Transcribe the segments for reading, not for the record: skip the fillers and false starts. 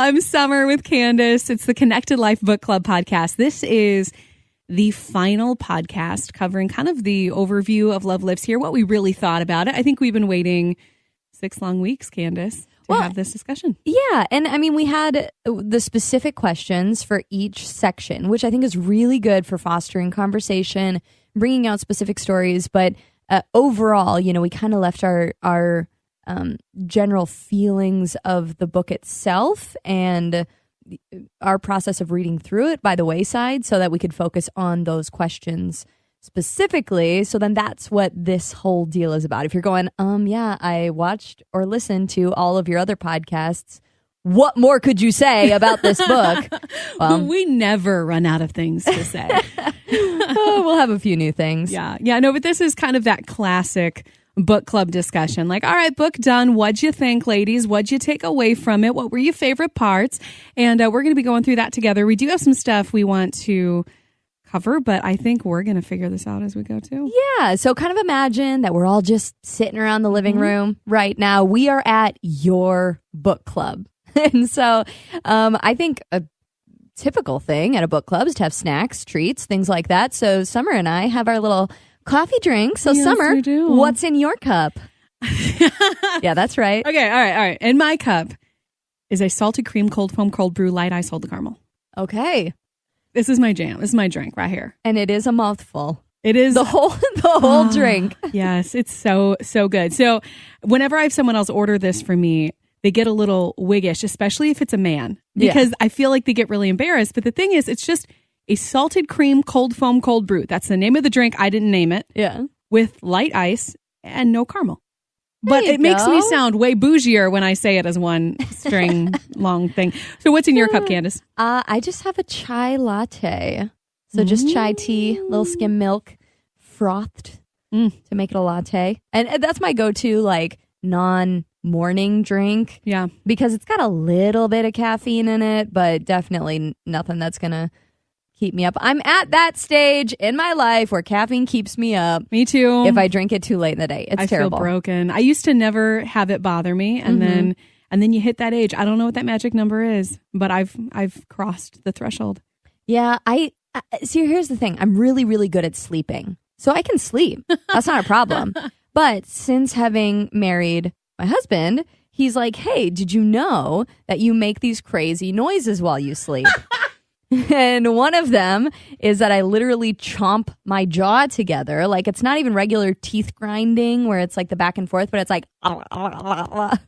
I'm Summer with Candace. It's the Connected Life Book Club podcast. This is the final podcast covering kind of the overview of Love Lives Here, what we really thought about it. I think we've been waiting 6 long weeks, Candace, to have this discussion. Yeah. And I mean, we had the specific questions for each section, which I think is really good for fostering conversation, bringing out specific stories. But overall, you know, we kind of left our general feelings of the book itself and our process of reading through it by the wayside so that we could focus on those questions specifically. So then that's what this whole deal is about. If you're going, yeah, I watched or listened to all of your other podcasts, what more could you say about this book? Well, we never run out of things to say. We'll have a few new things. Yeah. No, but this is kind of that classic book club discussion. Like, all right, book done. What'd you think, ladies? What'd you take away from it? What were your favorite parts? And we're going to be going through that together. We do have some stuff we want to cover, but I think we're going to figure this out as we go too. Yeah. So kind of imagine that we're all just sitting around the living room right now. We are at your book club. And so I think a typical thing at a book club is to have snacks, treats, things like that. So Summer and I have our little coffee drink. So yes, Summer, we do. What's in your cup? Yeah, that's right. Okay, all right. In my cup is a salted cream cold foam cold brew light ice salted caramel. Okay. This is my jam. This is my drink right here. And it is a mouthful. It is the whole drink. Yes, it's so good. So whenever I have someone else order this for me, they get a little wiggish, especially if it's a man, because I feel like they get really embarrassed. But the thing is, it's just a salted cream cold foam cold brew. That's the name of the drink. I didn't name it. Yeah. With light ice and no caramel. But it makes me sound way bougier when I say it as one string long thing. So what's in your cup, Candace? I just have a chai latte. So just chai tea, little skim milk, frothed to make it a latte. And that's my go-to, like, non-morning drink. Yeah. Because it's got a little bit of caffeine in it, but definitely nothing that's going to keep me up. I'm at that stage in my life where caffeine keeps me up. Me too. If I drink it too late in the day, it's terrible. I feel broken. I used to never have it bother me, and then you hit that age. I don't know what that magic number is, but I've crossed the threshold. Yeah, I see. Here's the thing: I'm really, really good at sleeping, so I can sleep. That's not a problem. But since having married my husband, he's like, "Hey, did you know that you make these crazy noises while you sleep?" And one of them is that I literally chomp my jaw together. Like, it's not even regular teeth grinding where it's like the back and forth, but it's like, and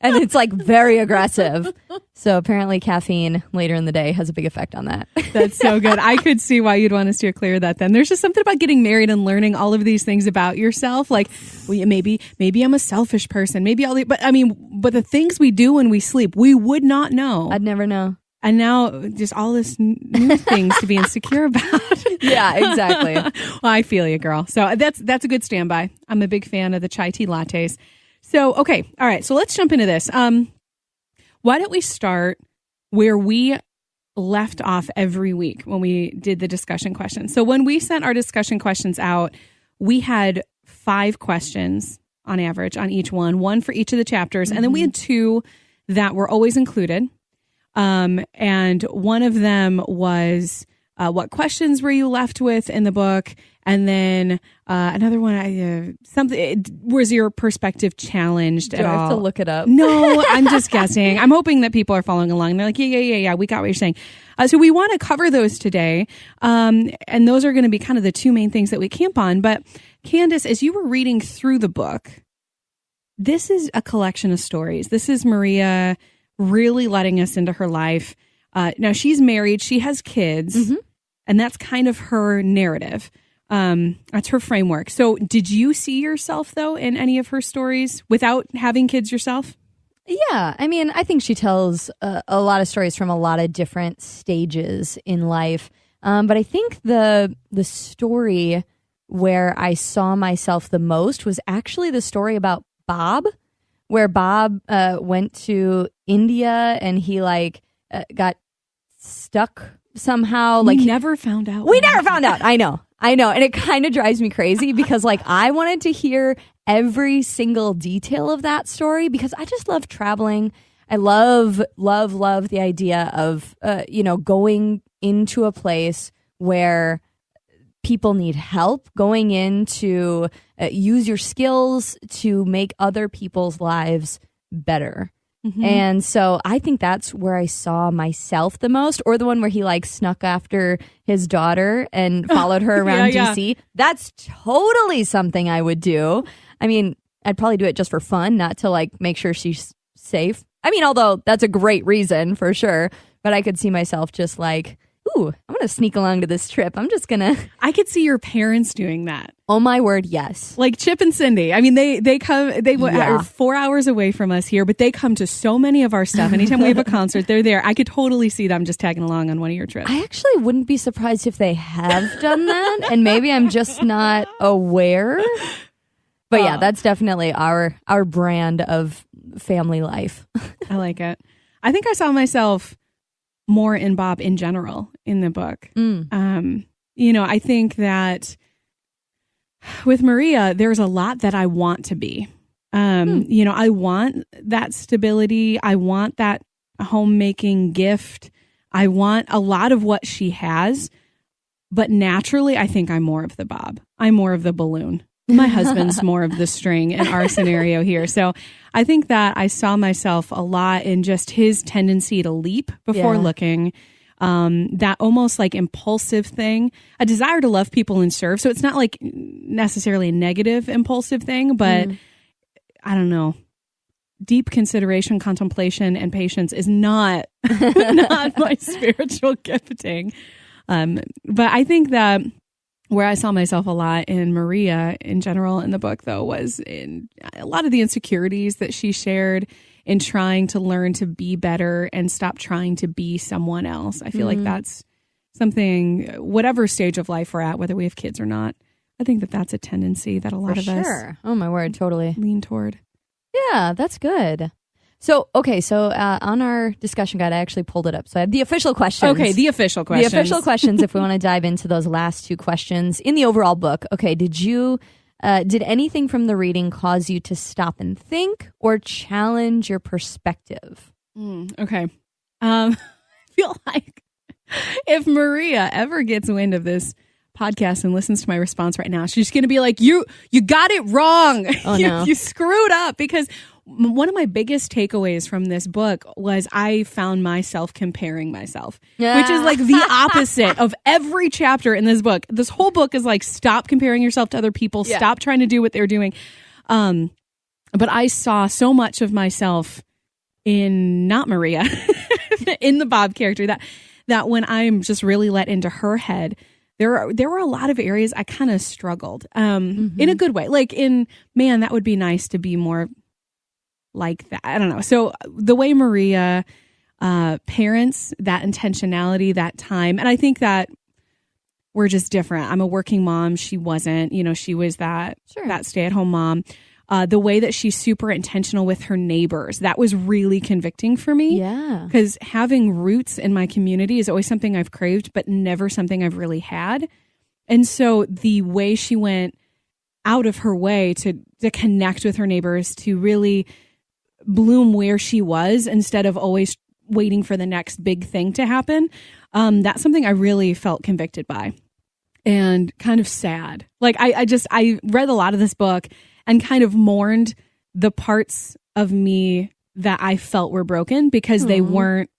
it's like very aggressive. So apparently caffeine later in the day has a big effect on that. That's so good. I could see why you'd want to steer clear of that then. There's just something about getting married and learning all of these things about yourself. Like, well, maybe I'm a selfish person. But the things we do when we sleep, we would not know. I'd never know. And now just all this new things to be insecure about. Yeah, exactly. Well, I feel you, girl. So that's a good standby. I'm a big fan of the chai tea lattes. So, okay. All right. So let's jump into this. Why don't we start where we left off every week when we did the discussion questions? So when we sent our discussion questions out, we had 5 questions on average on each one for each of the chapters. And then we had 2 that were always included. And one of them was, what questions were you left with in the book? And then, another one, was your perspective challenged at all? Do I have to look it up? No, I'm just guessing. I'm hoping that people are following along. They're like, yeah, we got what you're saying. So we want to cover those today. And those are going to be kind of the 2 main things that we camp on. But Candace, as you were reading through the book, this is a collection of stories. This is Maria really letting us into her life. Now she's married, she has kids, and that's kind of her narrative. That's her framework. So did you see yourself, though, in any of her stories without having kids yourself? Yeah. I mean, I think she tells a lot of stories from a lot of different stages in life. But I think the story where I saw myself the most was actually the story about Bob, where Bob went to India and he got stuck somehow. We never found out. We never found out. I know. And it kind of drives me crazy because I wanted to hear every single detail of that story because I just love traveling. I love the idea of, going into a place where people need help, going in to use your skills to make other people's lives better. Mm-hmm. And so I think that's where I saw myself the most, or the one where he like snuck after his daughter and followed her around DC. That's totally something I would do. I mean, I'd probably do it just for fun, not to like make sure she's safe. I mean, although that's a great reason for sure, but I could see myself just like, ooh, I'm going to sneak along to this trip. I'm just going to. I could see your parents doing that. Oh, my word, yes. Like Chip and Cindy. I mean, they come, are 4 hours away from us here, but they come to so many of our stuff. Anytime we have a concert, they're there. I could totally see them just tagging along on one of your trips. I actually wouldn't be surprised if they have done that, and maybe I'm just not aware. But yeah, that's definitely our brand of family life. I like it. I think I saw myself more in Bob in general in the book. I think that with Maria, there's a lot that I want to be. I want that stability. I want that homemaking gift. I want a lot of what she has. But naturally, I think I'm more of the Bob. I'm more of the balloon. My husband's more of the string in our scenario here. So I think that I saw myself a lot in just his tendency to leap before looking, that almost like impulsive thing, a desire to love people and serve. So it's not like necessarily a negative impulsive thing, but I don't know. Deep consideration, contemplation, and patience is not my spiritual gifting. But I think that where I saw myself a lot in Maria in general in the book, though, was in a lot of the insecurities that she shared in trying to learn to be better and stop trying to be someone else. I feel like that's something, whatever stage of life we're at, whether we have kids or not, I think that that's a tendency that a lot of us oh my word, totally lean toward. Yeah, that's good. So on our discussion guide, I actually pulled it up. So I have the official questions. Okay, the official questions. The official questions, if we want to dive into those last two questions in the overall book. Okay, did anything from the reading cause you to stop and think or challenge your perspective? Okay. I feel like if Maria ever gets wind of this podcast and listens to my response right now, she's going to be like, you got it wrong. Oh, no. You screwed up. Because one of my biggest takeaways from this book was I found myself comparing myself, which is like the opposite of every chapter in this book. This whole book is like, stop comparing yourself to other people. Yeah. Stop trying to do what they're doing. But I saw so much of myself in not Maria, in the Bob character, that when I'm just really let into her head, there were a lot of areas I kind of struggled in a good way. Like that would be nice to be more like that. I don't know. So the way Maria parents that intentionality, that time, and I think that we're just different. I'm a working mom. She wasn't. She was that stay-at-home mom. The way that she's super intentional with her neighbors, that was really convicting for me. Yeah. Because having roots in my community is always something I've craved, but never something I've really had. And so the way she went out of her way to connect with her neighbors, to really bloom where she was instead of always waiting for the next big thing to happen, that's something I really felt convicted by and kind of sad. Like I read a lot of this book and kind of mourned the parts of me that I felt were broken because they weren't,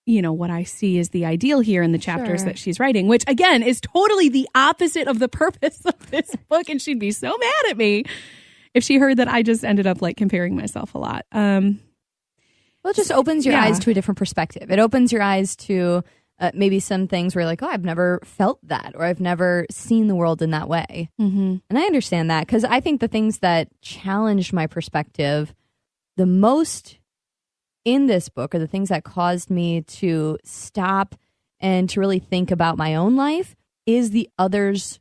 what I see as the ideal here in the chapters that she's writing, which again is totally the opposite of the purpose of this book. And she'd be so mad at me if she heard that I just ended up like comparing myself a lot. Well, it just opens your eyes to a different perspective. It opens your eyes to maybe some things where you're like, oh, I've never felt that, or I've never seen the world in that way. And I understand that because I think the things that challenged my perspective the most in this book are the things that caused me to stop and to really think about my own life is the others'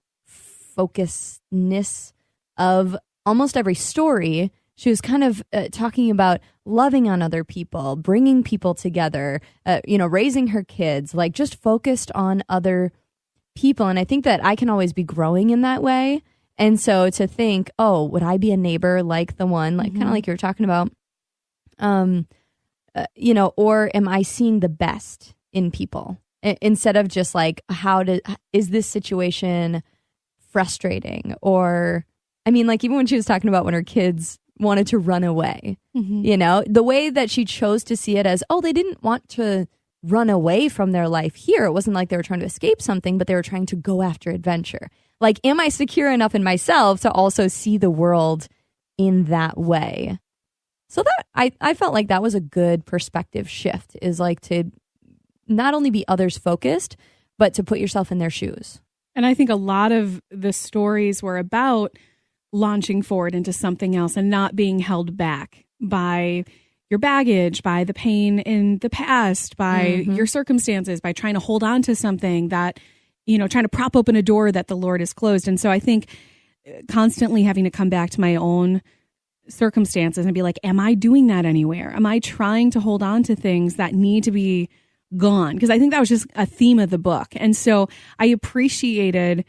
focusedness of almost every story. She was kind of talking about loving on other people, bringing people together, raising her kids, like just focused on other people. And I think that I can always be growing in that way. And so to think, oh, would I be a neighbor like the one, like kind of like you were talking about, or am I seeing the best in people instead of just like, is this situation frustrating? Or, I mean, like even when she was talking about when her kids wanted to run away, the way that she chose to see it as, they didn't want to run away from their life here. It wasn't like they were trying to escape something, but they were trying to go after adventure. Like, am I secure enough in myself to also see the world in that way? So that I felt like that was a good perspective shift, is like to not only be others focused, but to put yourself in their shoes. And I think a lot of the stories were about launching forward into something else and not being held back by your baggage, by the pain in the past, by your circumstances, by trying to hold on to something that, trying to prop open a door that the Lord has closed. And so I think constantly having to come back to my own circumstances and be like, am I doing that anywhere? Am I trying to hold on to things that need to be gone? Because I think that was just a theme of the book. And so I appreciated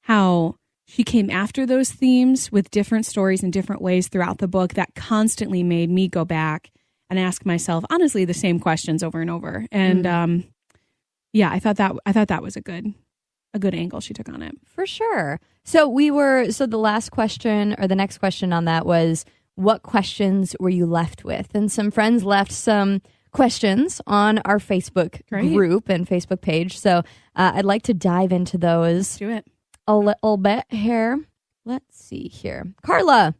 how she came after those themes with different stories in different ways throughout the book that constantly made me go back and ask myself, honestly, the same questions over and over. And I thought that was a good angle she took on it. For sure. So the last question, or the next question on that, was, what questions were you left with? And some friends left some questions on our Facebook group and Facebook page. So I'd like to dive into those. Let's do it a little bit here. Let's see here. Carla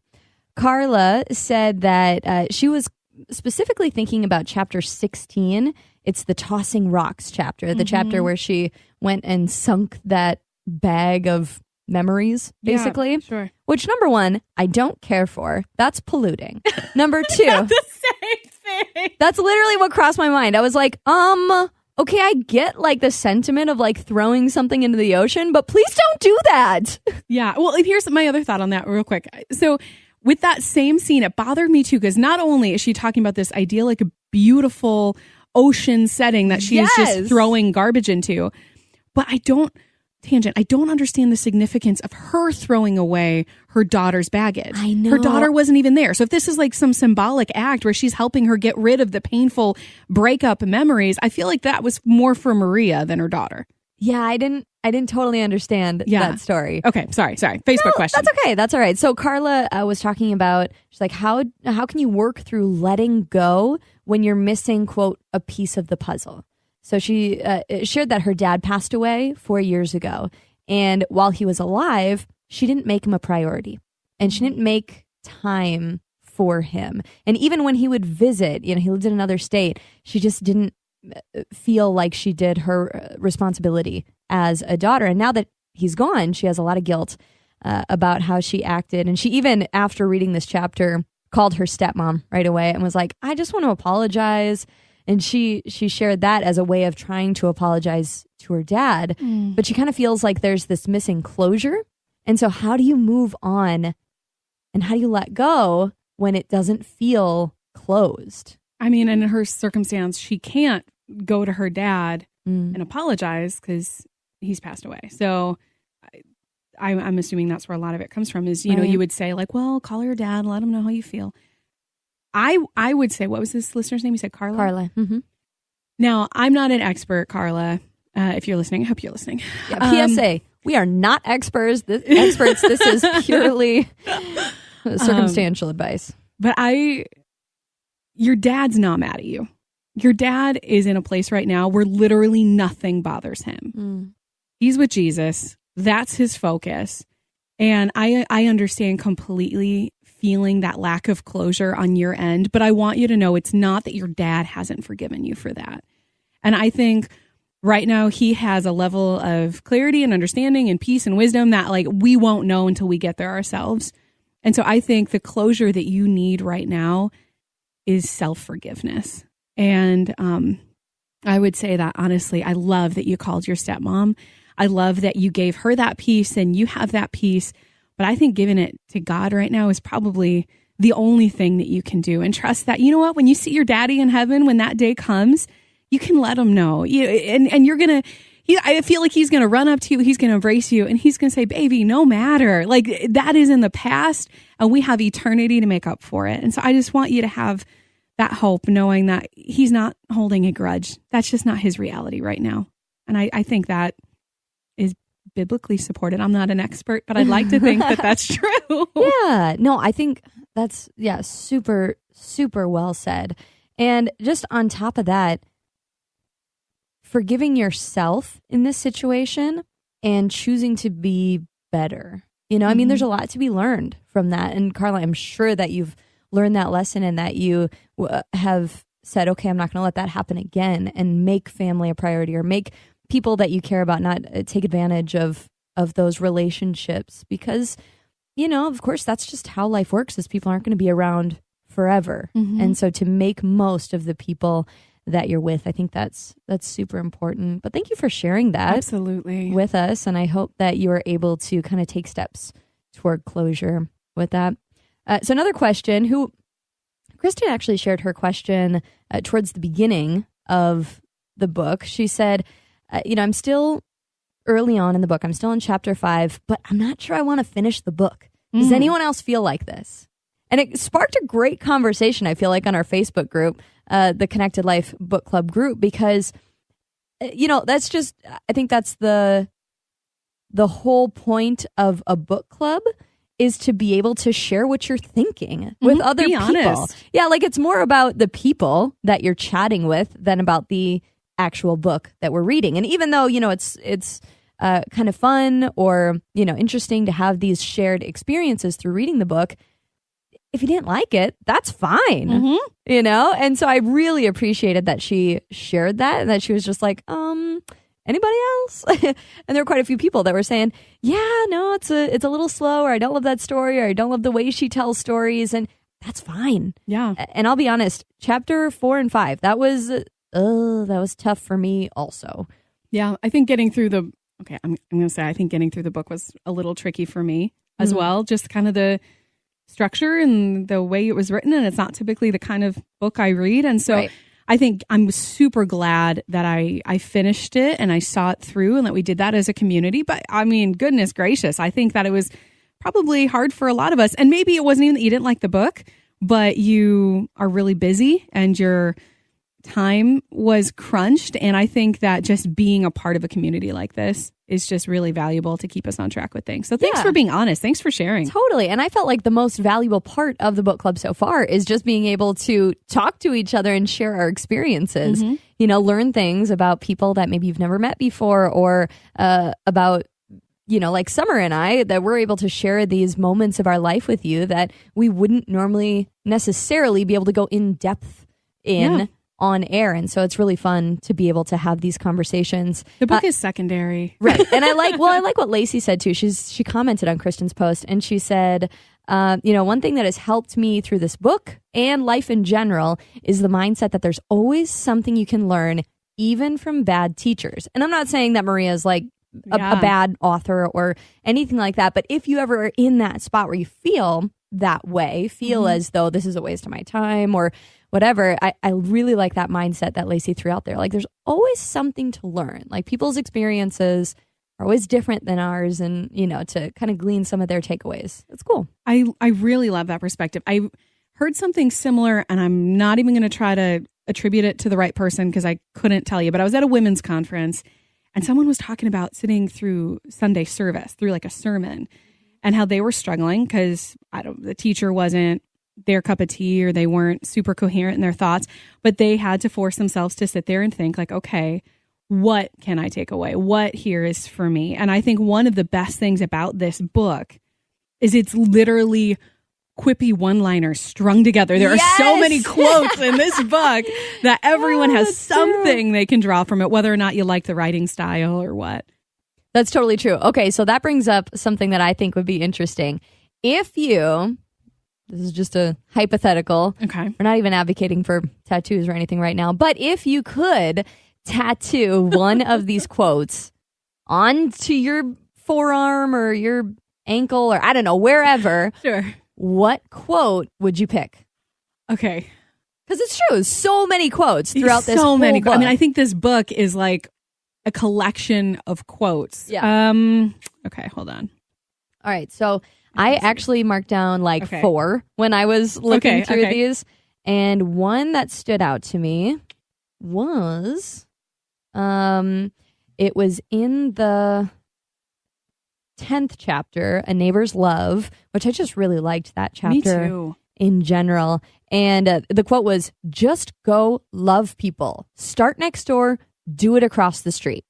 said that she was specifically thinking about chapter 16. It's the tossing rocks chapter, the chapter where she went and sunk that bag of memories, basically. Yeah, sure. Which, number one, I don't care for. That's polluting. Number two, the same thing. That's literally what crossed my mind. I was like, okay, I get like the sentiment of like throwing something into the ocean, but please don't do that. Yeah. Well, and here's my other thought on that real quick. So with that same scene, it bothered me too, because not only is she talking about this idyllic, beautiful ocean setting that she is just throwing garbage into, but I don't understand the significance of her throwing away her daughter's baggage. I know. Her daughter wasn't even there. So if this is like some symbolic act where she's helping her get rid of the painful breakup memories, I feel like that was more for Maria than her daughter. Yeah, I didn't totally understand that story. Okay, sorry. Facebook question. That's okay. That's all right. So Carla was talking about, she's like, how can you work through letting go when you're missing, quote, a piece of the puzzle? So she shared that her dad passed away 4 years ago. And while he was alive, she didn't make him a priority. And she didn't make time for him. And even when he would visit, he lived in another state, she just didn't feel like she did her responsibility as a daughter. And now that he's gone, she has a lot of guilt about how she acted. And she even, after reading this chapter, called her stepmom right away and was like, I just want to apologize. And she shared that as a way of trying to apologize to her dad. But she kind of feels like there's this missing closure. And so how do you move on and how do you let go when it doesn't feel closed? I mean, in her circumstance, she can't go to her dad and apologize because he's passed away. So I'm assuming that's where a lot of it comes from is, you know, you would say like, well, call your dad, let him know how you feel. I would say, what was this listener's name? You said Carla? Carla. Mm-hmm. Now, I'm not an expert, Carla. If you're listening, I hope you're listening. Yeah, PSA, we are not experts. This is purely circumstantial advice. But your dad's not mad at you. Your dad is in a place right now where literally nothing bothers him. He's with Jesus. That's his focus. And I understand completely feeling that lack of closure on your end, but I want you to know it's not that your dad hasn't forgiven you for that. And I think right now he has a level of clarity and understanding and peace and wisdom that like we won't know until we get there ourselves. And so I think the closure that you need right now is self-forgiveness. And I would say that honestly, I love that you called your stepmom. I love that you gave her that peace and you have that peace. But I think giving it to God right now is probably the only thing that you can do, and trust that, you know what, when you see your daddy in heaven, when that day comes, you can let him know. And you're going to, I feel like he's going to run up to you. He's going to embrace you and he's going to say, baby, no matter, like that is in the past and we have eternity to make up for it. And so I just want you to have that hope, knowing that he's not holding a grudge. That's just not his reality right now. And I think that is biblically supported. I'm not an expert, but I'd like to think that that's true. Yeah, no, I think that's, super, super well said. And just on top of that, forgiving yourself in this situation and choosing to be better. I mean, there's a lot to be learned from that. And Carla, I'm sure that you've learned that lesson and that you have said, okay, I'm not going to let that happen again, and make family a priority, or make people that you care about not take advantage of those relationships, because, of course, that's just how life works, is people aren't going to be around forever. And so to make most of the people that you're with, I think that's super important. But thank you for sharing that absolutely with us. And I hope that you are able to kind of take steps toward closure with that. So another question, Kristen actually shared her question towards the beginning of the book. She said, I'm still early on in the book. I'm still in chapter 5, but I'm not sure I want to finish the book. Does anyone else feel like this? And it sparked a great conversation, I feel like, on our Facebook group, the Connected Life Book Club group, because, that's just, I think that's the whole point of a book club, is to be able to share what you're thinking with other people. Honest. Yeah, like it's more about the people that you're chatting with than about the actual book that we're reading. And even though, it's kind of fun or, interesting to have these shared experiences through reading the book, if you didn't like it, that's fine, And so I really appreciated that she shared that, and that she was just like, anybody else? And there were quite a few people that were saying, yeah, no, it's a little slow, or I don't love that story, or I don't love the way she tells stories, and that's fine. Yeah. And I'll be honest, chapter 4 and 5, that was tough for me also. Yeah, I think getting through I'm going to say, I think getting through the book was a little tricky for me as well. Just kind of the structure and the way it was written, and it's not typically the kind of book I read. And so I think I'm super glad that I finished it and I saw it through, and that we did that as a community. But I mean, goodness gracious, I think that it was probably hard for a lot of us. And maybe it wasn't even that you didn't like the book, but you are really busy and your time was crunched. And I think that just being a part of a community like this is just really valuable to keep us on track with things. So thanks for being honest. Thanks for sharing. Totally. And I felt like the most valuable part of the book club so far is just being able to talk to each other and share our experiences, learn things about people that maybe you've never met before, or about, like Summer and I, that we're able to share these moments of our life with you that we wouldn't normally necessarily be able to go in depth in on air. And so it's really fun to be able to have these conversations. The book is secondary. Right. And I like what Lacey said too. She commented on Kristen's post, and she said, one thing that has helped me through this book and life in general is the mindset that there's always something you can learn, even from bad teachers. And I'm not saying that Maria is like a bad author or anything like that, but if you ever are in that spot where you feel that way, as though this is a waste of my time or whatever, I really like that mindset that Lacey threw out there. Like, there's always something to learn. Like, people's experiences are always different than ours, and, to kind of glean some of their takeaways. It's cool. I really love that perspective. I heard something similar, and I'm not even going to try to attribute it to the right person because I couldn't tell you, but I was at a women's conference, and someone was talking about sitting through Sunday service, through like a sermon, and how they were struggling because the teacher wasn't their cup of tea, or they weren't super coherent in their thoughts, but they had to force themselves to sit there and think like, okay, what can I take away? What here is for me? And I think one of the best things about this book is it's literally quippy one-liners strung together. There are so many quotes in this book that everyone has something they can draw from it, whether or not you like the writing style or what. That's totally true. Okay, so that brings up something that I think would be interesting. If you... This is just a hypothetical. Okay. We're not even advocating for tattoos or anything right now. But if you could tattoo one of these quotes onto your forearm or your ankle, or I don't know, wherever, sure, what quote would you pick? Okay. Because it's true. So many quotes throughout this whole book. I mean, I think this book is like a collection of quotes. Yeah. Okay, hold on. All right. So I actually marked down 4 when I was looking through these. And one that stood out to me was, it was in the 10th chapter, A Neighbor's Love, which I just really liked that chapter. Me too. In general. And the quote was, just go love people. Start next door, do it across the street.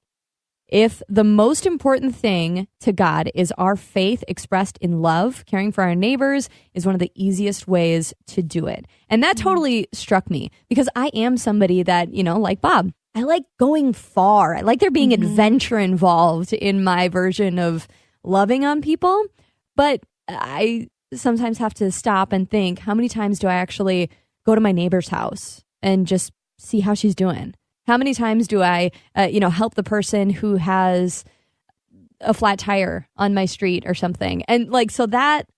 If the most important thing to God is our faith expressed in love, caring for our neighbors is one of the easiest ways to do it. And that totally struck me because I am somebody that, like Bob, I like going far. I like there being adventure involved in my version of loving on people. But I sometimes have to stop and think, how many times do I actually go to my neighbor's house and just see how she's doing? How many times do I, help the person who has a flat tire on my street or something? And so that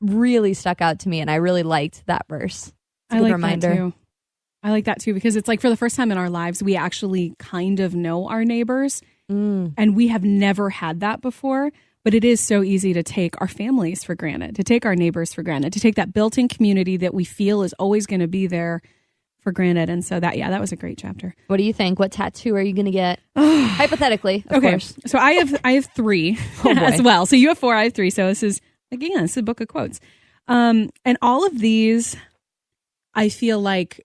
really stuck out to me, and I really liked that verse. It's a good reminder. That too. I like that too, because it's like for the first time in our lives, we actually kind of know our neighbors, and we have never had that before. But it is so easy to take our families for granted, to take our neighbors for granted, to take that built-in community that we feel is always going to be there for granted. And so that was a great chapter. What do you think? What tattoo are you going to get? Hypothetically, of course. So I have 3 as well. So you have 4, I have 3. So this is a book of quotes. And all of these, I feel like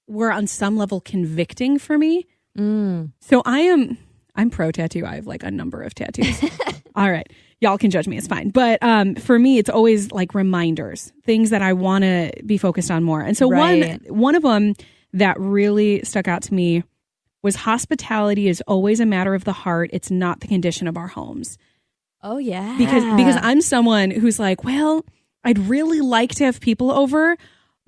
were on some level convicting for me. So I'm pro tattoo. I have like a number of tattoos. All right. Y'all can judge me. It's fine. But for me, it's always like reminders, things that I want to be focused on more. And so one of them that really stuck out to me was hospitality is always a matter of the heart. It's not the condition of our homes. Oh, yeah. Because I'm someone who's like, well, I'd really like to have people over,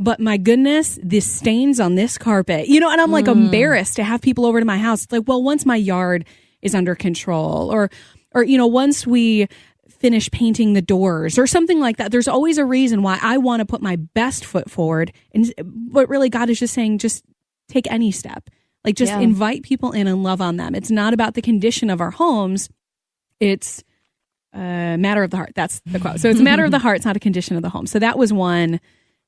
but my goodness, the stains on this carpet, and I'm like embarrassed to have people over to my house. It's like, well, once my yard is under control or once we finish painting the doors or something like that, there's always a reason why I want to put my best foot forward. But really God is just saying, just take any step, invite people in and love on them. It's not about the condition of our homes. It's a matter of the heart. That's the quote. So it's a matter of the heart. It's not a condition of the home. So that was one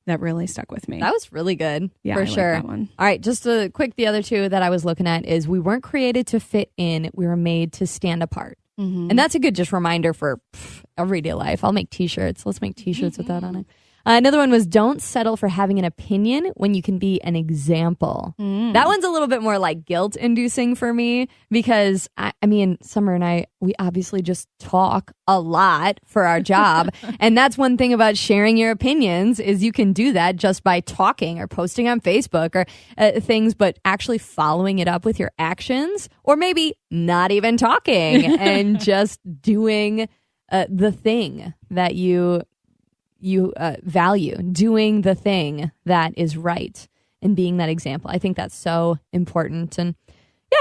that really stuck with me. That was really good. Yeah, for I sure. Like that one. All right, just a quick, the other 2 that I was looking at is we weren't created to fit in. We were made to stand apart. And that's a good just reminder for everyday life. I'll make t-shirts. Let's make t-shirts with that on it. Another one was don't settle for having an opinion when you can be an example. That one's a little bit more like guilt inducing for me because I mean, Summer and I, we obviously just talk a lot for our job. And that's one thing about sharing your opinions is you can do that just by talking or posting on Facebook or things, but actually following it up with your actions or maybe not even talking and just doing the thing that you value, doing the thing that is right and being that example. I think that's so important. And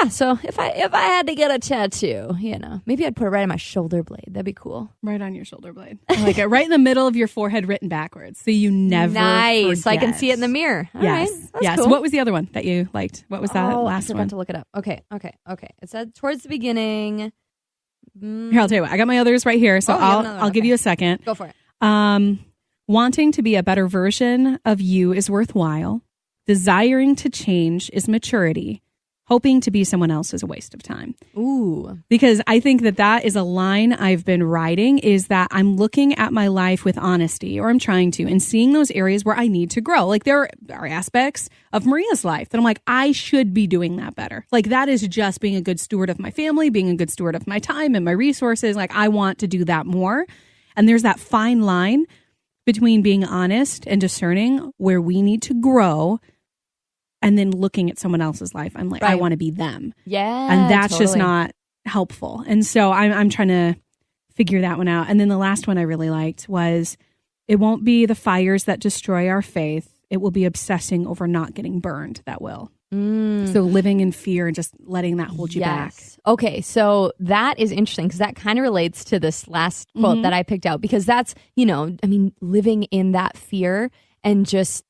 yeah, so if I had to get a tattoo, maybe I'd put it right on my shoulder blade. That'd be cool. Right on your shoulder blade. I like it. Right in the middle of your forehead, written backwards, so you never nice. forget. So I can see it in the mirrr. All yes, right. That's yes. cool. What was the other one that you liked? What was that last I one? To look it up. Okay. It said towards the beginning. Here, I'll tell you what. I got my others right here, so I'll give you a second. Go for it. Wanting to be a better version of you is worthwhile. Desiring to change is maturity. Hoping to be someone else is a waste of time. Ooh. Because I think that is a line I've been writing, is that I'm looking at my life with honesty, or I'm trying to, and seeing those areas where I need to grow. Like there are aspects of Maria's life that I'm like, I should be doing that better. Like that is just being a good steward of my family, being a good steward of my time and my resources. Like I want to do that more. And there's that fine line between being honest and discerning where we need to grow and then looking at someone else's life. I'm like, right. I want to be them. Yeah. And that's just not helpful. And so I'm trying to figure that one out. And then the last one I really liked was, it won't be the fires that destroy our faith. It will be obsessing over not getting burned that will. So living in fear and just letting that hold you back. Okay, so that is interesting because that kind of relates to this last quote that I picked out, because that's, living in that fear and just,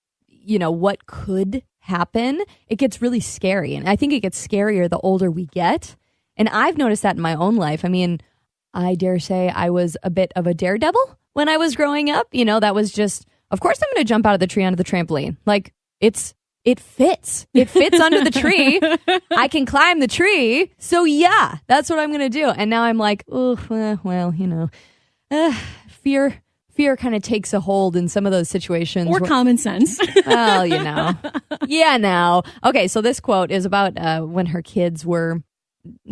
what could happen, it gets really scary. And I think it gets scarier the older we get. And I've noticed that in my own life. I mean, I dare say I was a bit of a daredevil when I was growing up. That was just, of course I'm going to jump out of the tree onto the trampoline. Like, it fits. It fits under the tree. I can climb the tree. So yeah, that's what I'm going to do. And now I'm like, oh, well, fear kind of takes a hold in some of those situations. Or common sense. Well, Yeah, now. Okay, so this quote is about when her kids were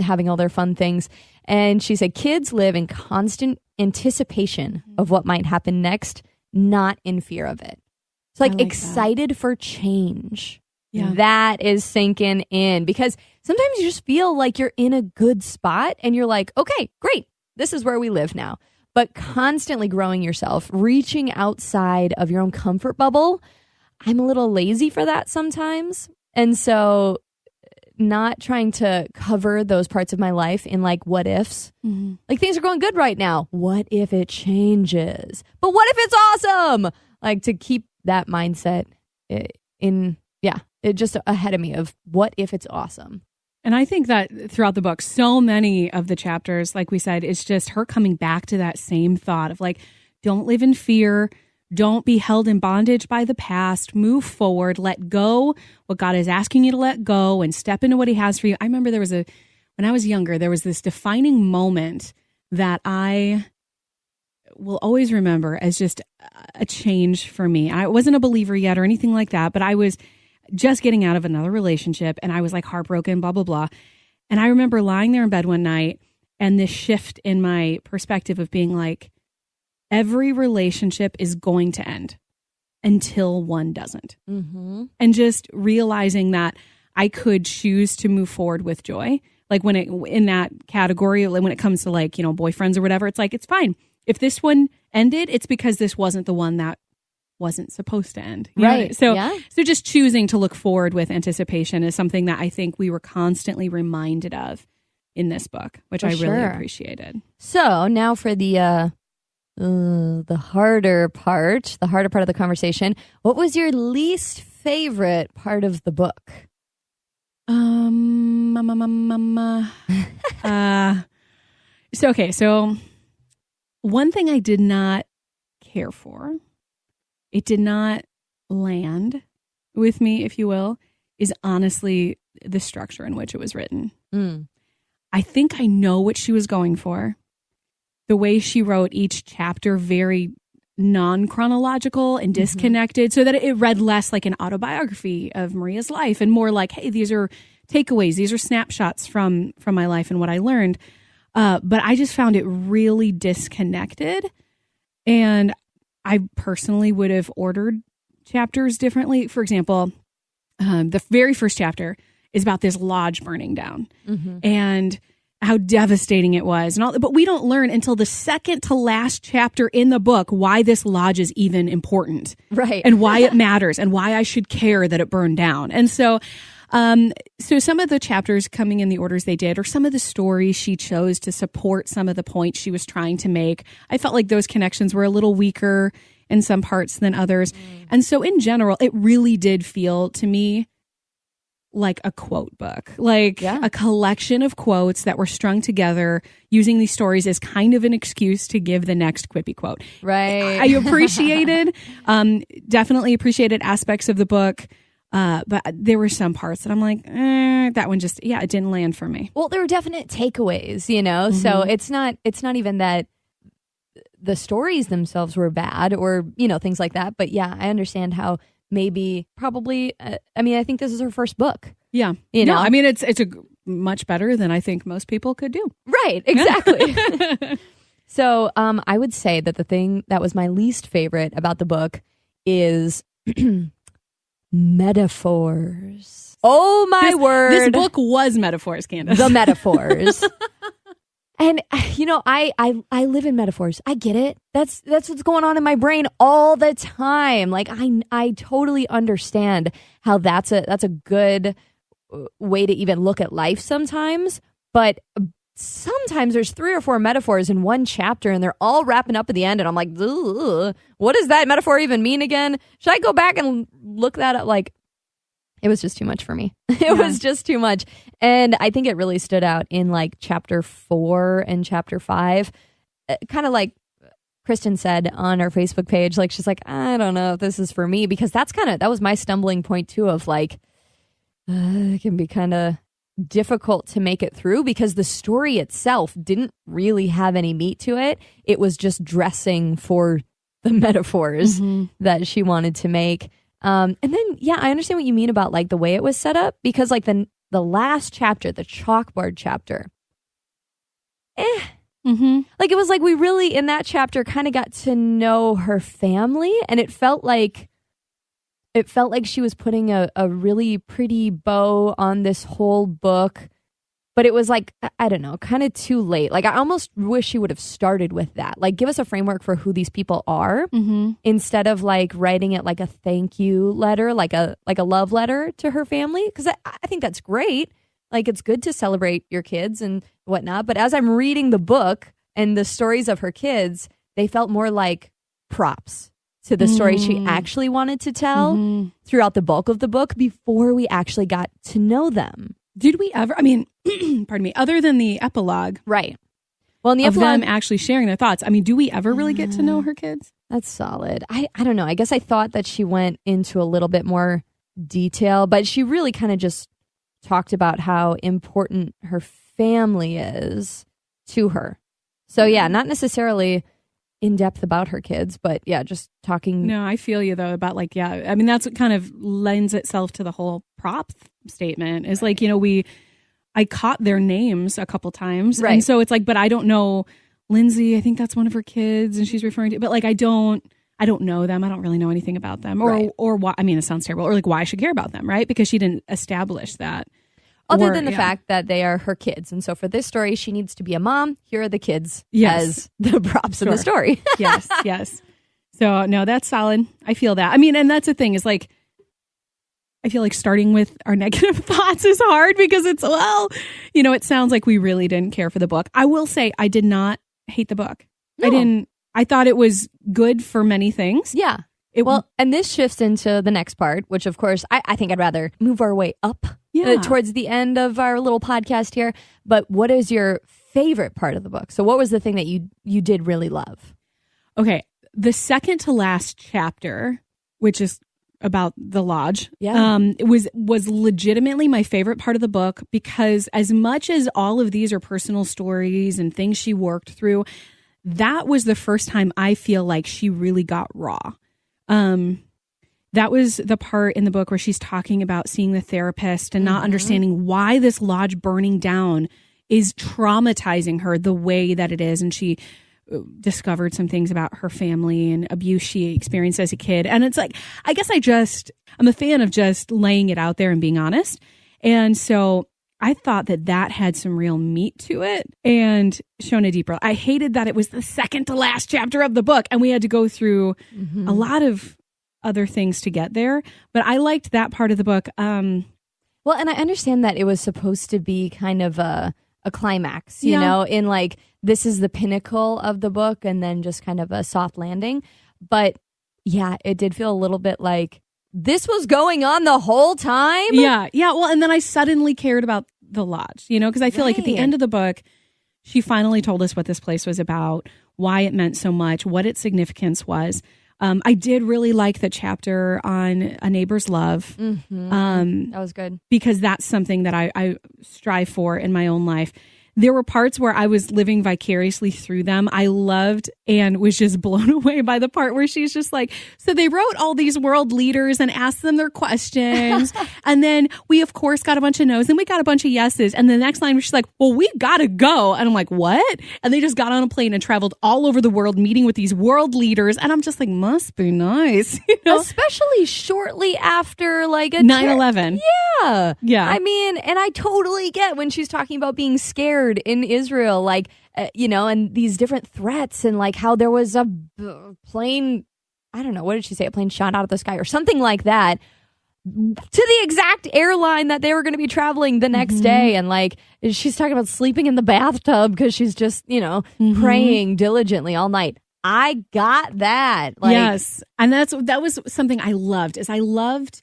having all their fun things. And she said, kids live in constant anticipation of what might happen next, not in fear of it. It's like excited for change. Yeah. That is sinking in, because sometimes you just feel like you're in a good spot and you're like, okay, great. This is where we live now. But constantly growing yourself, reaching outside of your own comfort bubble, I'm a little lazy for that sometimes. And so not trying to cover those parts of my life in like what ifs. Mm-hmm. Like things are going good right now. What if it changes? But what if it's awesome? Like to keep that mindset just ahead of me of what if it's awesome. And I think that throughout the book, so many of the chapters, like we said, it's just her coming back to that same thought of like, don't live in fear. Don't be held in bondage by the past. Move forward. Let go what God is asking you to let go and step into what he has for you. I remember when I was younger, there was this defining moment that I will always remember as just a change for me. I wasn't a believer yet or anything like that, but I was just getting out of another relationship and I was like heartbroken, blah, blah, blah. And I remember lying there in bed one night and this shift in my perspective of being like, every relationship is going to end until one doesn't. Mm-hmm. And just realizing that I could choose to move forward with joy. Like in that category, when it comes to like, boyfriends or whatever, it's like, it's fine. If this one ended, it's because this wasn't the one that wasn't supposed to end. Right. So just choosing to look forward with anticipation is something that I think we were constantly reminded of in this book, which I really appreciated. So now for the harder part of the conversation. What was your least favorite part of the book? So one thing I did not care for, it did not land with me, if you will, is honestly the structure in which it was written. I think I know what she was going for. The way she wrote each chapter very non-chronological and disconnected, so that it read less like an autobiography of Maria's life and more like, hey, these are takeaways, these are snapshots from my life and what I learned. But I just found it really disconnected. And I personally would have ordered chapters differently. For example, the very first chapter is about this lodge burning down and how devastating it was. But we don't learn until the second to last chapter in the book why this lodge is even important. Right. And why it matters and why I should care that it burned down. And so some of the chapters coming in the orders they did, or some of the stories she chose to support some of the points she was trying to make, I felt like those connections were a little weaker in some parts than others. And so in general, it really did feel to me like a quote book, like a collection of quotes that were strung together using these stories as kind of an excuse to give the next quippy quote. Right. I definitely appreciated aspects of the book. But there were some parts that I'm like, that one just, it didn't land for me. Well, there were definite takeaways, so it's not even that the stories themselves were bad or, things like that. But I understand how probably, I think this is her first book. Yeah. No, it's a much better than I think most people could do. Right. Exactly. So, I would say that the thing that was my least favorite about the book is metaphors. Oh my word. This book was metaphors, Candace. The metaphors. And I live in metaphors. I get it. That's what's going on in my brain all the time. Like I totally understand how that's a good way to even look at life sometimes, but sometimes there's 3 or 4 metaphors in one chapter and they're all wrapping up at the end and I'm like, what does that metaphor even mean again? Should I go back and look that up? Like, it was just too much for me. It was just too much. And I think it really stood out in like chapter 4 and chapter 5, kind of like Kristen said on our Facebook page, like, she's like, I don't know if this is for me, because that was my stumbling point too, of like, it can be kind of difficult to make it through because the story itself didn't really have any meat to it. It was just dressing for the metaphors that she wanted to make. And then, yeah, I understand what you mean about like the way it was set up, because like the last chapter, the chalkboard chapter, like it was like we really in that chapter kind of got to know her family, and it felt like she was putting a really pretty bow on this whole book, but it was like, I don't know, kind of too late. Like I almost wish she would have started with that. Like give us a framework for who these people are instead of like writing it like a thank you letter, like a love letter to her family. Because I think that's great. Like it's good to celebrate your kids and whatnot. But as I'm reading the book and the stories of her kids, they felt more like props to the story she actually wanted to tell throughout the bulk of the book before we actually got to know them. Did we ever, I mean, pardon me, other than the epilogue. Right. Well, in the of epilogue, them actually sharing their thoughts. I mean, do we ever really get to know her kids? That's solid. I don't know. I guess I thought that she went into a little bit more detail, but she really kind of just talked about how important her family is to her. So yeah, not necessarily in depth about her kids, but yeah, just talking. No, I feel you though about like, yeah, I mean, that's what kind of lends itself to the whole prop statement is like, you know, I caught their names a couple times. Right. And so it's like, but I don't know Lindsay, I think that's one of her kids and she's referring to, but like, I don't know them. I don't really know anything about them or why. I mean, it sounds terrible, or like why I should care about them. Right. Because she didn't establish that. Other than the fact that they are her kids. And so for this story, she needs to be a mom. Here are the kids as the props in the story. Yes. So, no, that's solid. I feel that. I mean, and that's the thing is like, I feel like starting with our negative thoughts is hard because it's, well, you know, it sounds like we really didn't care for the book. I will say I did not hate the book. No. I thought it was good for many things. Yeah. And this shifts into the next part, which of course, I think I'd rather move our way up towards the end of our little podcast here. But what is your favorite part of the book? So what was the thing that you did really love? Okay. The second to last chapter, which is about the lodge, was legitimately my favorite part of the book because as much as all of these are personal stories and things she worked through, that was the first time I feel like she really got raw. That was the part in the book where she's talking about seeing the therapist and not understanding why this lodge burning down is traumatizing her the way that it is. And she discovered some things about her family and abuse she experienced as a kid. And it's like, I guess I'm a fan of just laying it out there and being honest. And so I thought that had some real meat to it and shown a deeper. I hated that it was the second to last chapter of the book and we had to go through a lot of other things to get there. But I liked that part of the book. Well, and I understand that it was supposed to be kind of a climax, you know, in like, this is the pinnacle of the book and then just kind of a soft landing. But yeah, it did feel a little bit like this was going on the whole time. Yeah. Well, and then I suddenly cared about the lodge, you know, because I feel like at the end of the book, she finally told us what this place was about, why it meant so much, what its significance was. I did really like the chapter on A Neighbor's Love. That was good. Because that's something that I strive for in my own life. There were parts where I was living vicariously through them. I loved and was just blown away by the part where she's just like, so they wrote all these world leaders and asked them their questions. And then we, of course, got a bunch of no's and we got a bunch of yeses. And the next line was she's like, well, we got to go. And I'm like, what? And they just got on a plane and traveled all over the world meeting with these world leaders. And I'm just like, must be nice. You know? Especially shortly after like a 9/11. Yeah. I mean, and I totally get when she's talking about being scared in Israel, like, you know, and these different threats and like how there was a plane, I don't know, what did she say? A plane shot out of the sky or something like that to the exact airline that they were going to be traveling the next day. And like, she's talking about sleeping in the bathtub because she's just, you know, praying diligently all night. I got that. Like, yes. And that was something I loved is I loved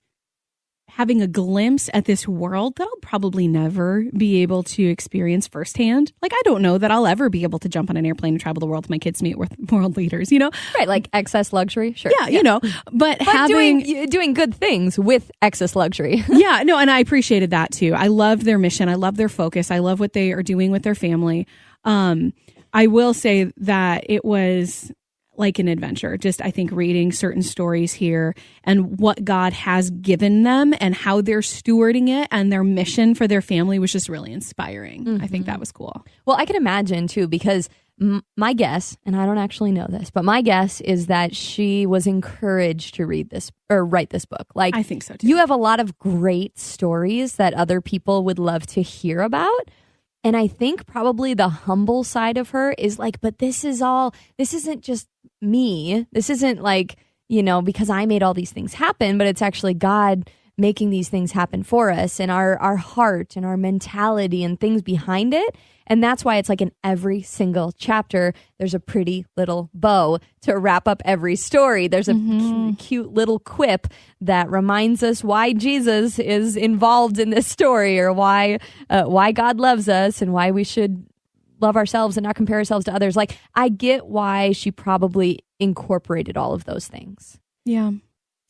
having a glimpse at this world that I'll probably never be able to experience firsthand. Like, I don't know that I'll ever be able to jump on an airplane and travel the world with my kids to meet with world leaders, you know? Right, like excess luxury, sure. Yeah, you know, but having... doing good things with excess luxury. Yeah, no, and I appreciated that too. I loved their mission. I love their focus. I love what they are doing with their family. I will say that it was like an adventure. Just, I think, reading certain stories here and what God has given them and how they're stewarding it and their mission for their family was just really inspiring. I think that was cool. Well, I can imagine too, because my guess, and I don't actually know this, but my guess is that she was encouraged to read this or write this book. Like, I think so too. You have a lot of great stories that other people would love to hear about. And I think probably the humble side of her is like, but this isn't just me. This isn't like, you know, because I made all these things happen, but it's actually God making these things happen for us and our heart and our mentality and things behind it. And that's why it's like in every single chapter, there's a pretty little bow to wrap up every story. There's a cute little quip that reminds us why Jesus is involved in this story, or why God loves us and why we should love ourselves and not compare ourselves to others. Like, I get why she probably incorporated all of those things. Yeah.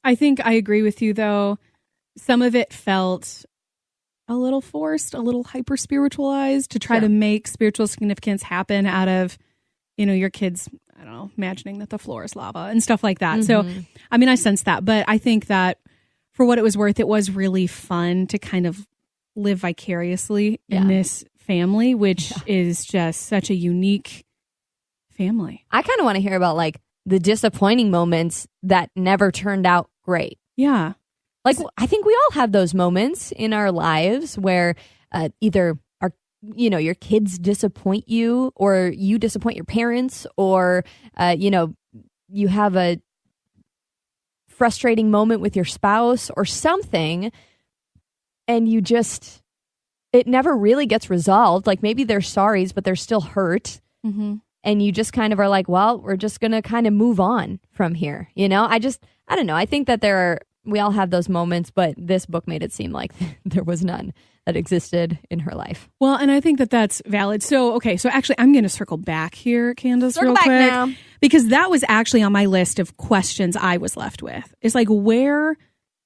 I think I agree with you, though. Some of it felt a little forced, a little hyper spiritualized to try to make spiritual significance happen out of, you know, your kids, I don't know, imagining that the floor is lava and stuff like that. So, I mean, I sense that, but I think that for what it was worth, it was really fun to kind of live vicariously in this family, which is just such a unique family. I kind of want to hear about like the disappointing moments that never turned out great. Yeah. Like, I think we all have those moments in our lives where either your kids disappoint you, or you disappoint your parents, or, you have a frustrating moment with your spouse or something, and it never really gets resolved. Like, maybe they're sorries, but they're still hurt. And you just kind of are like, well, we're just going to kind of move on from here. You know, I don't know. I think that we all have those moments, but this book made it seem like there was none that existed in her life. Well, and I think that that's valid. So, okay, so actually I'm going to circle back here, Candace, real quick. Now. Because that was actually on my list of questions I was left with. It's like, where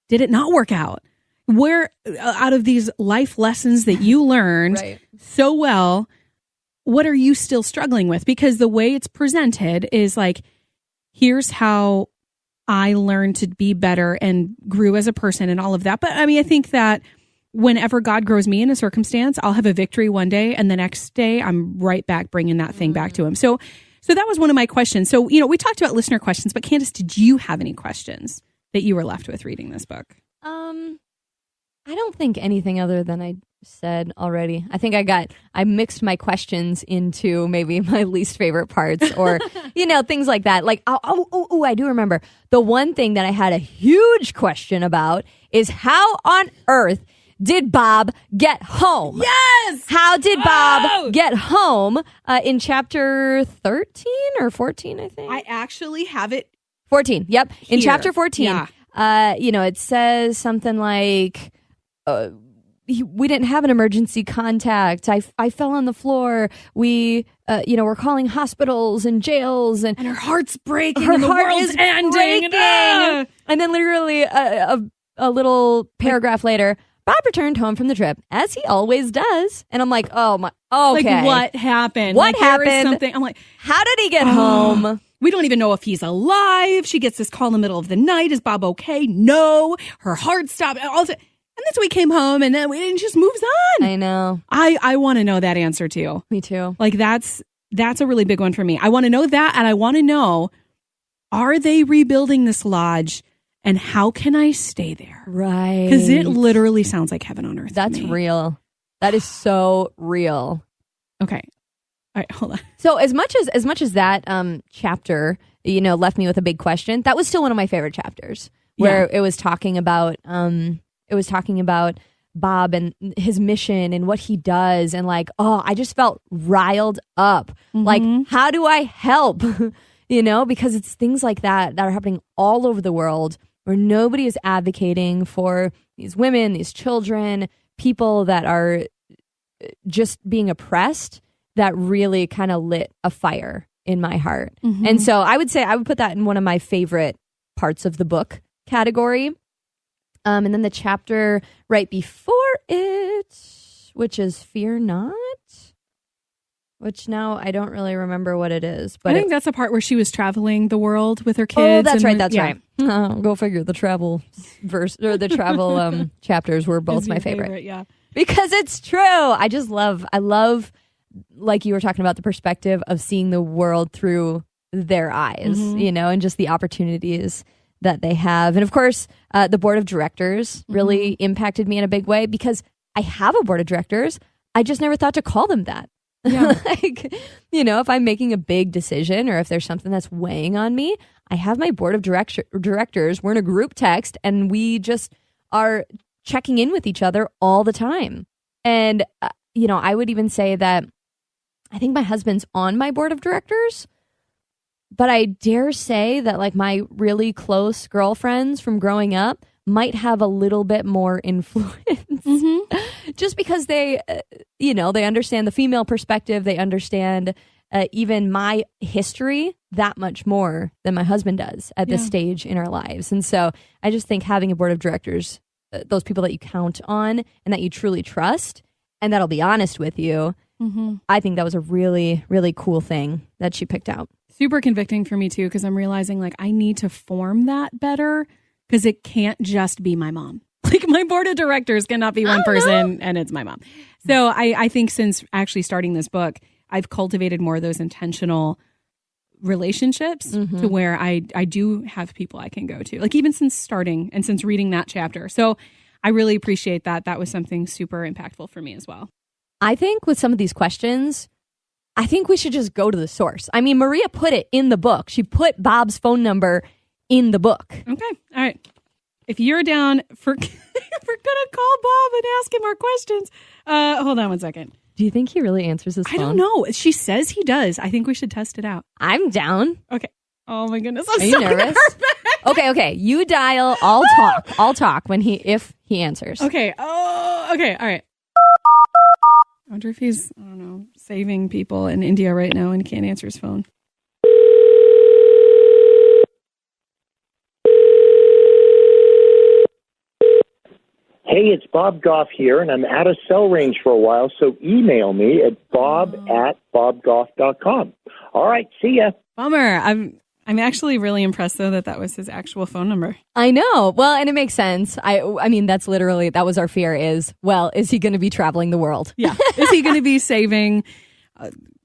did it not work out? Where, out of these life lessons that you learned so well, what are you still struggling with? Because the way it's presented is like, here's how I learned to be better and grew as a person and all of that. But I mean, I think that whenever God grows me in a circumstance, I'll have a victory one day, and the next day I'm right back bringing that thing back to him. So that was one of my questions. So, you know, we talked about listener questions, but Candace, did you have any questions that you were left with reading this book? I don't think anything other than I said already. I think I mixed my questions into maybe my least favorite parts, or, things like that. Like, I do remember the one thing that I had a huge question about is how on earth did Bob get home? Yes! How did Bob get home in chapter 13 or 14, I think? I actually have it. 14, yep. Here. In chapter 14, it says something like, we didn't have an emergency contact. I fell on the floor. We, we're calling hospitals and jails, and her heart's breaking. Her and the heart world's is ending. Breaking. And then literally a little paragraph later, Bob returned home from the trip as he always does. And I'm like, oh my, okay, like what happened? What happened? There is something. I'm like, how did he get home? We don't even know if he's alive. She gets this call in the middle of the night. Is Bob okay? No. Her heart stopped. And then so he came home, and then it just moves on. I know. I want to know that answer too. Me too. Like that's a really big one for me. I want to know that, and I want to know, are they rebuilding this lodge, and how can I stay there? Right. Because it literally sounds like heaven on earth. That's real. That is so real. Okay. All right, hold on. So as much as that chapter, left me with a big question, that was still one of my favorite chapters, where it was talking about Bob and his mission and what he does, and like, I just felt riled up. Like, how do I help? Because it's things like that are happening all over the world, where nobody is advocating for these women, these children, people that are just being oppressed, that really kind of lit a fire in my heart. And so I would say I would put that in one of my favorite parts of the book category. And then the chapter right before it, which is Fear Not, which now I don't really remember what it is. But I think that's the part where she was traveling the world with her kids. Oh, that's right. That's right. Go figure. The travel verse or the travel chapters were both my favorite. Yeah. Because it's true. I love, like you were talking about, the perspective of seeing the world through their eyes, and just the opportunities that they have. And of course, the board of directors really impacted me in a big way, because I have a board of directors. I just never thought to call them that. Yeah. If I'm making a big decision or if there's something that's weighing on me, I have my board of directors. We're in a group text and we just are checking in with each other all the time. And, I would even say that I think my husband's on my board of directors, but I dare say that like my really close girlfriends from growing up might have a little bit more influence just because they, they understand the female perspective. They understand even my history that much more than my husband does at this stage in our lives. And so I just think having a board of directors, those people that you count on and that you truly trust and that'll be honest with you, I think that was a really, really cool thing that she picked out. Super convicting for me too, because I'm realizing like I need to form that better, because it can't just be my mom. Like my board of directors cannot be one person and it's my mom. So I think since actually starting this book, I've cultivated more of those intentional relationships to where I do have people I can go to, like even since starting and since reading that chapter. So I really appreciate that. That was something super impactful for me as well. I think with some of these questions, I think we should just go to the source. I mean, Maria put it in the book. She put Bob's phone number in the book. Okay. All right. If you're down for gonna call Bob and ask him more questions, hold on one second. Do you think he really answers his phone? I don't know. She says he does. I think we should test it out. I'm down. Okay. Oh my goodness. Are you nervous? Okay. You dial. I'll talk if he answers. Okay. Oh, okay. All right. I wonder if he's, I don't know, saving people in India right now and can't answer his phone. Hey, it's Bob Goff here, and I'm out of cell range for a while, so email me at bob@bobgoff.com. All right, see ya. Bummer. I'm actually really impressed, though, that was his actual phone number. I know. Well, and it makes sense. I mean, that was our fear is he going to be traveling the world? Yeah. Is he going to be saving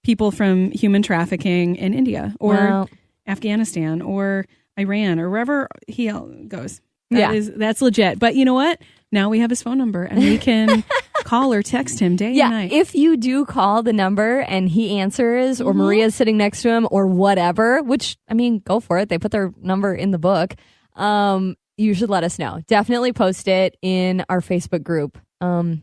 people from human trafficking in India or Afghanistan or Iran or wherever he goes? That's legit. But you know what? Now we have his phone number and we can call or text him day and night. If you do call the number and he answers or Maria's sitting next to him or whatever, which, I mean, go for it. They put their number in the book. You should let us know. Definitely post it in our Facebook group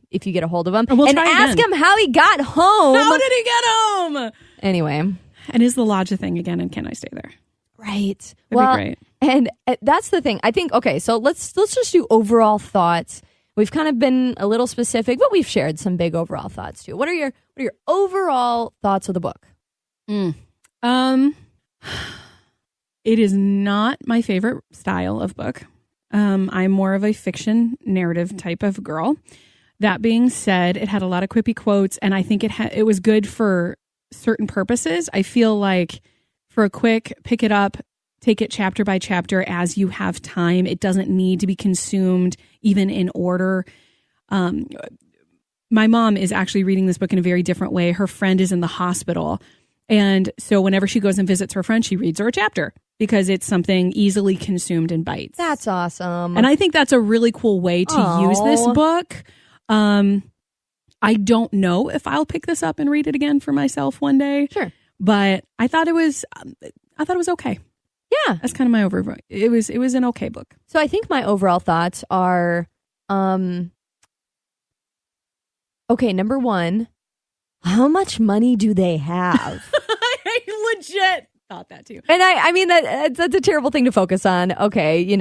if you get a hold of him. And ask him how he got home. How did he get home? Anyway. And is the lodge a thing again? And can I stay there? Right. That'd be great. And that's the thing. I think, okay, so let's just do overall thoughts. We've kind of been a little specific, but we've shared some big overall thoughts too. What are your overall thoughts of the book? It is not my favorite style of book. I'm more of a fiction narrative type of girl. That being said, it had a lot of quippy quotes, and I think it was good for certain purposes. I feel like for a quick pick it up, take it chapter by chapter as you have time. It doesn't need to be consumed even in order. My mom is actually reading this book in a very different way. Her friend is in the hospital. And so whenever she goes and visits her friend, she reads her a chapter because it's something easily consumed in bites. That's awesome. And I think that's a really cool way to use this book. I don't know if I'll pick this up and read it again for myself one day. Sure. But I thought it was okay. Yeah. That's kind of my overview. It was an okay book. So I think my overall thoughts are, okay, number one, how much money do they have? I legit thought that too. And I mean, that's a terrible thing to focus on. Okay,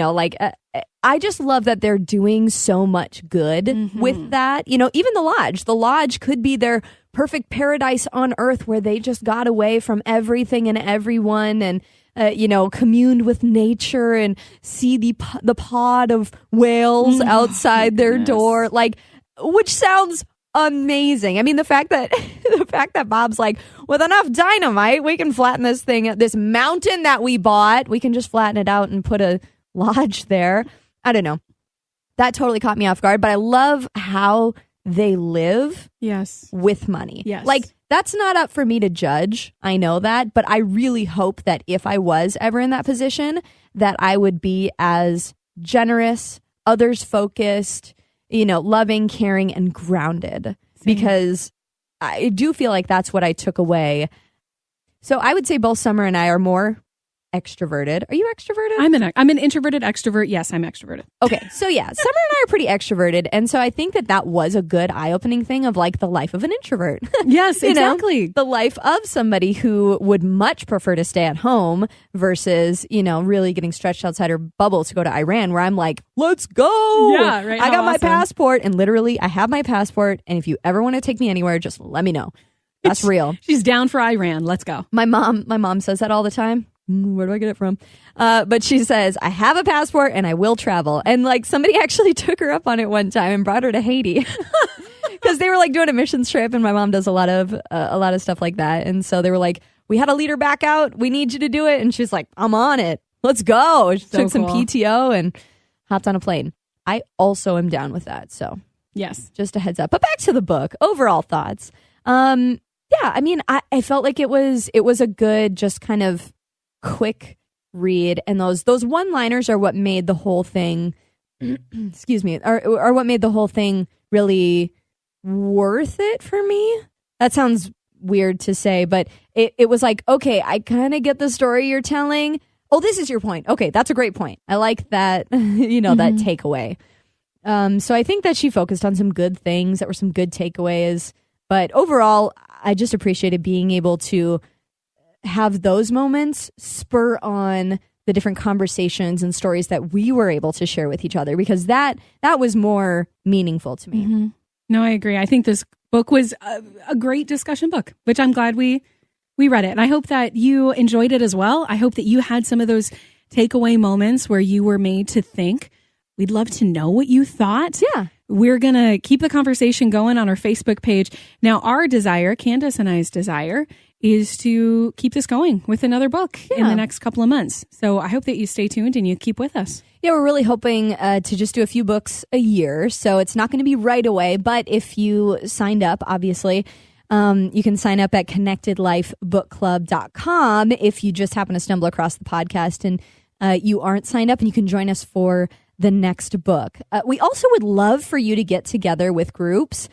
I just love that they're doing so much good with that. Even the Lodge. The Lodge could be their perfect paradise on earth where they just got away from everything and everyone and, communed with nature and see the pod of whales outside their door, which sounds amazing. I mean, the fact that Bob's like, with enough dynamite, we can flatten this mountain that we bought. We can just flatten it out and put a lodge there. I don't know. That totally caught me off guard, but I love how they live with money. Yes. That's not up for me to judge. I know that, but I really hope that if I was ever in that position, that I would be as generous, others focused, loving, caring, and grounded. Same. Because I do feel like that's what I took away. So I would say both Summer and I are more extroverted. Are you extroverted? I'm an introverted extrovert. Yes, I'm extroverted. Okay, so yeah, Summer and I are pretty extroverted, and so I think that was a good eye-opening thing of the life of an introvert. Yes, exactly. The life of somebody who would much prefer to stay at home versus really getting stretched outside her bubble to go to Iran, where I'm like, let's go. Yeah, right. I got my passport, and literally, I have my passport, and if you ever want to take me anywhere, just let me know. That's real. She's down for Iran. Let's go. My mom says that all the time. Where do I get it from? But she says, I have a passport and I will travel. And somebody actually took her up on it one time and brought her to Haiti because they were doing a missions trip, and my mom does a lot of stuff like that. And so they were like, we had to lead her back out. We need you to do it. And she's like, I'm on it. Let's go. She took some PTO and hopped on a plane. I also am down with that. So yes, just a heads up. But back to the book. Overall thoughts. Yeah, I mean, I felt like it was a good, just kind of quick read, and those one-liners are what made the whole thing excuse me, are what made the whole thing really worth it for me. That sounds weird to say, but it was like, okay, I kind of get the story you're telling. Oh, this is your point. Okay, that's a great point. I like that, that takeaway. So I think that she focused on some good things that were some good takeaways, but overall, I just appreciated being able to have those moments spur on the different conversations and stories that we were able to share with each other, because that was more meaningful to me. Mm-hmm. No, I agree. I think this book was a great discussion book, which I'm glad we read it. And I hope that you enjoyed it as well. I hope that you had some of those takeaway moments where you were made to think. We'd love to know what you thought. Yeah. We're going to keep the conversation going on our Facebook page. Now, our desire, Candace and I's desire, is to keep this going with another book in the next couple of months. So I hope that you stay tuned and you keep with us. Yeah, we're really hoping to just do a few books a year. So it's not going to be right away. But if you signed up, obviously, you can sign up at connectedlifebookclub.com if you just happen to stumble across the podcast and you aren't signed up, and you can join us for the next book. We also would love for you to get together with groups.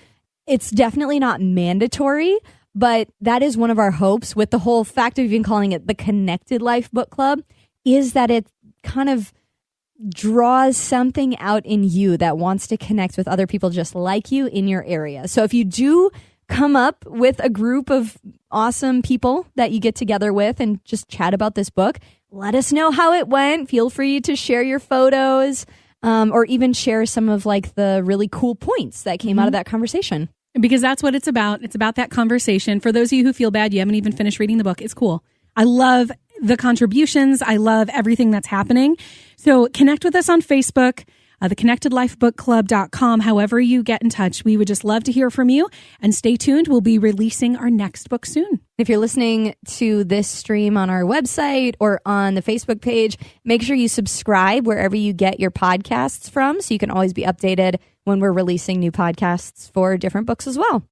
It's definitely not mandatory, but that is one of our hopes with the whole fact of even calling it the Connected Life Book Club, is that it kind of draws something out in you that wants to connect with other people just like you in your area. So if you do come up with a group of awesome people that you get together with and just chat about this book, let us know how it went. Feel free to share your photos or even share some of the really cool points that came out of that conversation. Because that's what it's about. It's about that conversation. For those of you who feel bad, you haven't even finished reading the book, it's cool. I love the contributions. I love everything that's happening. So connect with us on Facebook, theconnectedlifebookclub.com. However you get in touch, we would just love to hear from you. And stay tuned. We'll be releasing our next book soon. If you're listening to this stream on our website or on the Facebook page, make sure you subscribe wherever you get your podcasts from, so you can always be updated when we're releasing new podcasts for different books as well.